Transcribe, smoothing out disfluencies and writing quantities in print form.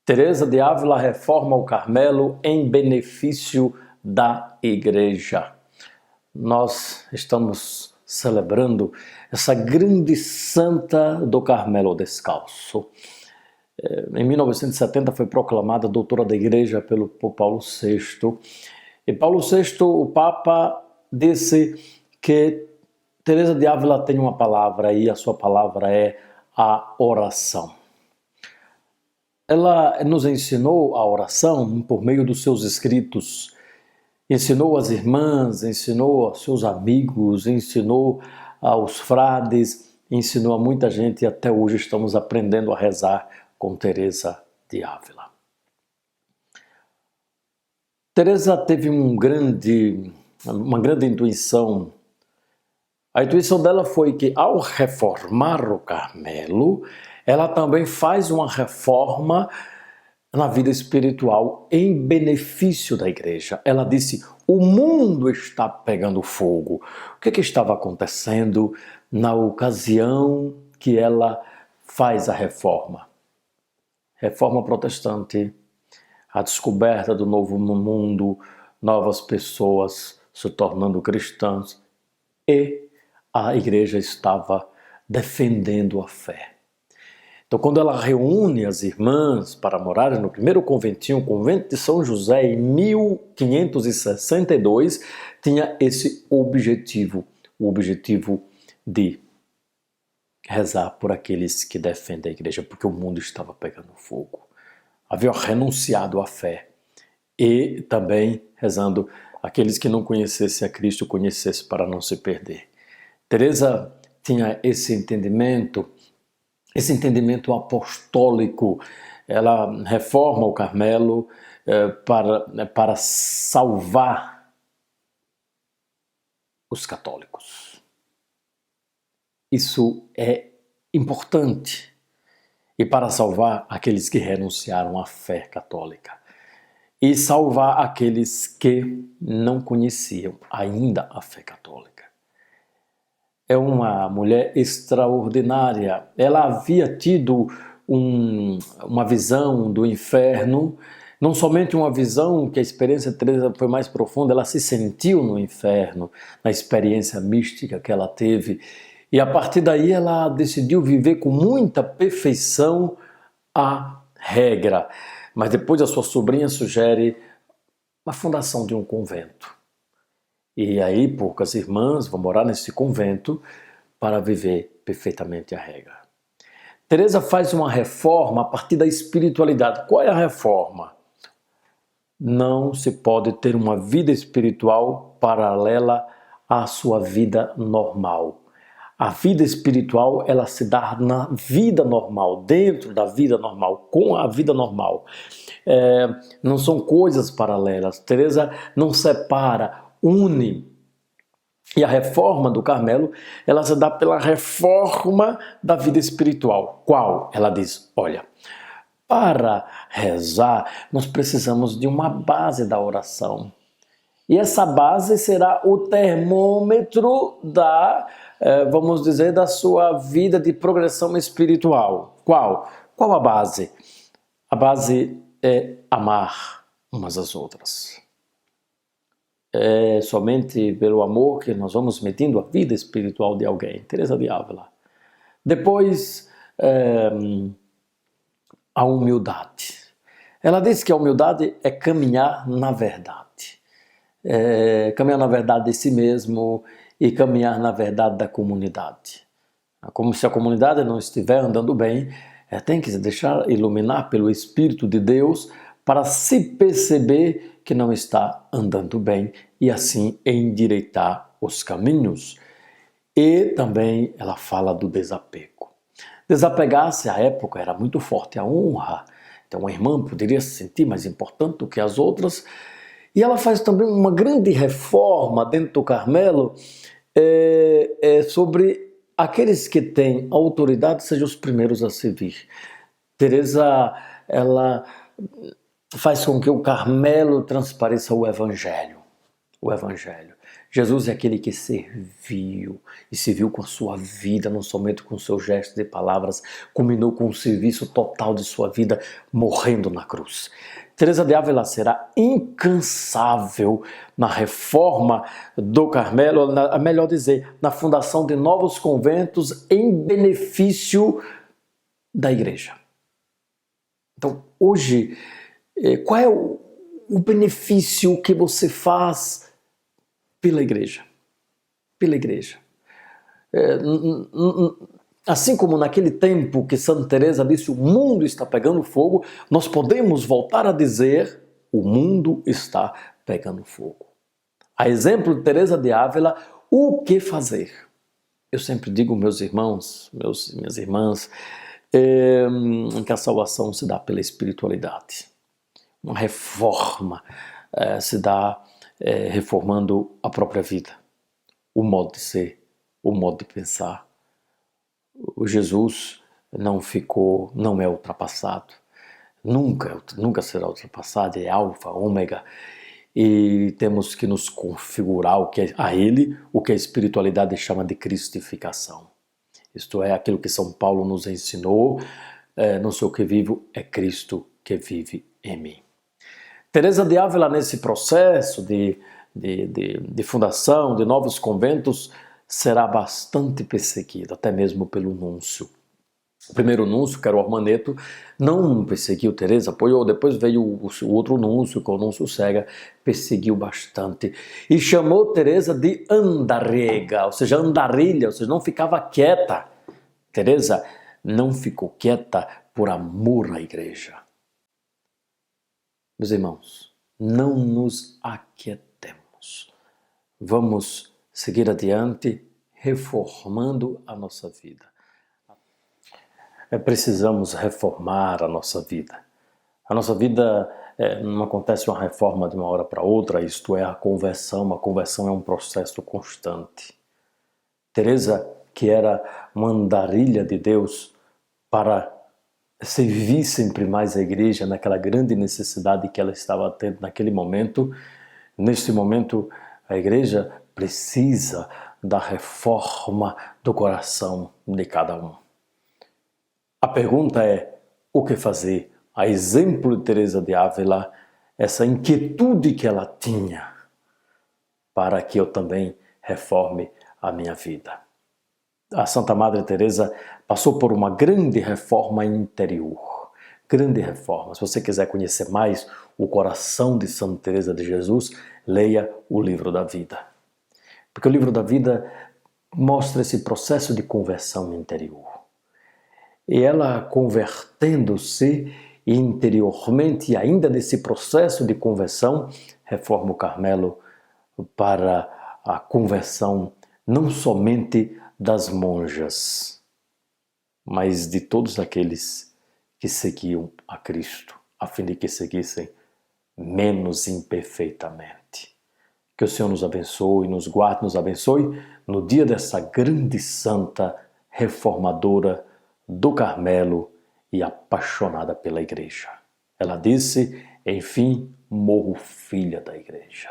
Teresa de Ávila reforma o Carmelo em benefício da Igreja. Nós estamos celebrando essa grande santa do Carmelo Descalço. Em 1970 foi proclamada doutora da Igreja pelo Paulo VI. E Paulo VI, o Papa, disse que Teresa de Ávila tem uma palavra e a sua palavra é a oração. Ela nos ensinou a oração por meio dos seus escritos, ensinou às irmãs, ensinou aos seus amigos, ensinou aos frades, ensinou a muita gente e até hoje estamos aprendendo a rezar com Teresa de Ávila. Teresa teve uma grande intuição. A intuição dela foi que ao reformar o Carmelo, ela também faz uma reforma na vida espiritual em benefício da igreja. Ela disse: o mundo está pegando fogo. O que estava acontecendo na ocasião que ela faz a reforma? Reforma protestante, a descoberta do novo mundo, novas pessoas se tornando cristãs, e a igreja estava defendendo a fé. Então, quando ela reúne as irmãs para morarem no primeiro conventinho, o convento de São José, em 1562, tinha esse objetivo, o objetivo de rezar por aqueles que defendem a igreja, porque o mundo estava pegando fogo. Havia renunciado à fé e também rezando aqueles que não conhecessem a Cristo, conhecessem para não se perder. Teresa tinha esse entendimento apostólico. Ela reforma o Carmelo para salvar os católicos. Isso é importante. E para salvar aqueles que renunciaram à fé católica. E salvar aqueles que não conheciam ainda a fé católica. É uma mulher extraordinária. Ela havia tido uma visão do inferno, não somente uma visão, que a experiência de Teresa foi mais profunda, ela se sentiu no inferno, na experiência mística que ela teve. E a partir daí ela decidiu viver com muita perfeição a regra. Mas depois a sua sobrinha sugere a fundação de um convento. E aí poucas irmãs vão morar nesse convento para viver perfeitamente a regra. Teresa faz uma reforma a partir da espiritualidade. Qual é a reforma? Não se pode ter uma vida espiritual paralela à sua vida normal. A vida espiritual, ela se dá na vida normal, dentro da vida normal, com a vida normal. Não são coisas paralelas. Teresa não separa, une. E a reforma do Carmelo, ela se dá pela reforma da vida espiritual. Qual? Ela diz, olha, para rezar, nós precisamos de uma base da oração. E essa base será o termômetro vamos dizer, da sua vida de progressão espiritual. Qual? Qual a base? A base é amar umas às outras. É somente pelo amor que nós vamos medindo a vida espiritual de alguém. Teresa de Ávila. Depois, a humildade. Ela diz que a humildade é caminhar na verdade. Caminhar na verdade de si mesmo e caminhar na verdade da comunidade. Como se a comunidade não estiver andando bem, tem que se deixar iluminar pelo Espírito de Deus para se perceber que não está andando bem e assim endireitar os caminhos. E também ela fala do desapego. Desapegar-se à época era muito forte a honra. Então uma irmã poderia se sentir mais importante do que as outras. E ela faz também uma grande reforma dentro do Carmelo sobre aqueles que têm autoridade sejam os primeiros a servir. Teresa, ela faz com que o Carmelo transpareça o Evangelho. O Evangelho. Jesus é aquele que serviu e serviu com a sua vida, não somente com seus gestos e palavras, culminou com o serviço total de sua vida, morrendo na cruz. Teresa de Ávila será incansável na reforma do Carmelo, melhor dizer, na fundação de novos conventos em benefício da igreja. Então, hoje, qual é o benefício que você faz pela igreja? Pela igreja. Assim como naquele tempo que Santa Teresa disse o mundo está pegando fogo, nós podemos voltar a dizer o mundo está pegando fogo. A exemplo de Teresa de Ávila, o que fazer? Eu sempre digo, meus irmãos, minhas irmãs, que a salvação se dá pela espiritualidade. Uma reforma se dá reformando a própria vida, o modo de ser, o modo de pensar. O Jesus não é ultrapassado, nunca será ultrapassado, é alfa, ômega, e temos que nos configurar a Ele, o que a espiritualidade chama de cristificação. Isto é, aquilo que São Paulo nos ensinou, não sou eu que vivo, é Cristo que vive em mim. Teresa de Ávila, nesse processo de fundação de novos conventos, será bastante perseguida, até mesmo pelo núncio. O primeiro núncio, que era o Ormaneto, não perseguiu Teresa, apoiou. Depois veio o outro núncio, que é o núncio Cega, perseguiu bastante. E chamou Teresa de andarrega, ou seja, andarilha, ou seja, não ficava quieta. Teresa não ficou quieta por amor à igreja. Meus irmãos, não nos aquietemos. Vamos seguir adiante, reformando a nossa vida. Precisamos reformar a nossa vida. A nossa vida não acontece uma reforma de uma hora para outra, isto é a conversão. A conversão é um processo constante. Teresa, que era uma andarilha de Deus para servir sempre mais a igreja naquela grande necessidade que ela estava tendo naquele momento, neste momento a igreja precisa da reforma do coração de cada um. A pergunta é, o que fazer? A exemplo de Teresa de Ávila, essa inquietude que ela tinha para que eu também reforme a minha vida. A Santa Madre Teresa passou por uma grande reforma interior. Grande reforma. Se você quiser conhecer mais o coração de Santa Teresa de Jesus, leia o Livro da Vida. Porque o Livro da Vida mostra esse processo de conversão interior. E ela, convertendo-se interiormente, e ainda nesse processo de conversão, reforma o Carmelo para a conversão não somente das monjas, mas de todos aqueles que seguiam a Cristo, a fim de que seguissem menos imperfeitamente. Que o Senhor nos abençoe, nos guarde, nos abençoe no dia dessa grande santa reformadora do Carmelo e apaixonada pela igreja. Ela disse, enfim, morro filha da igreja.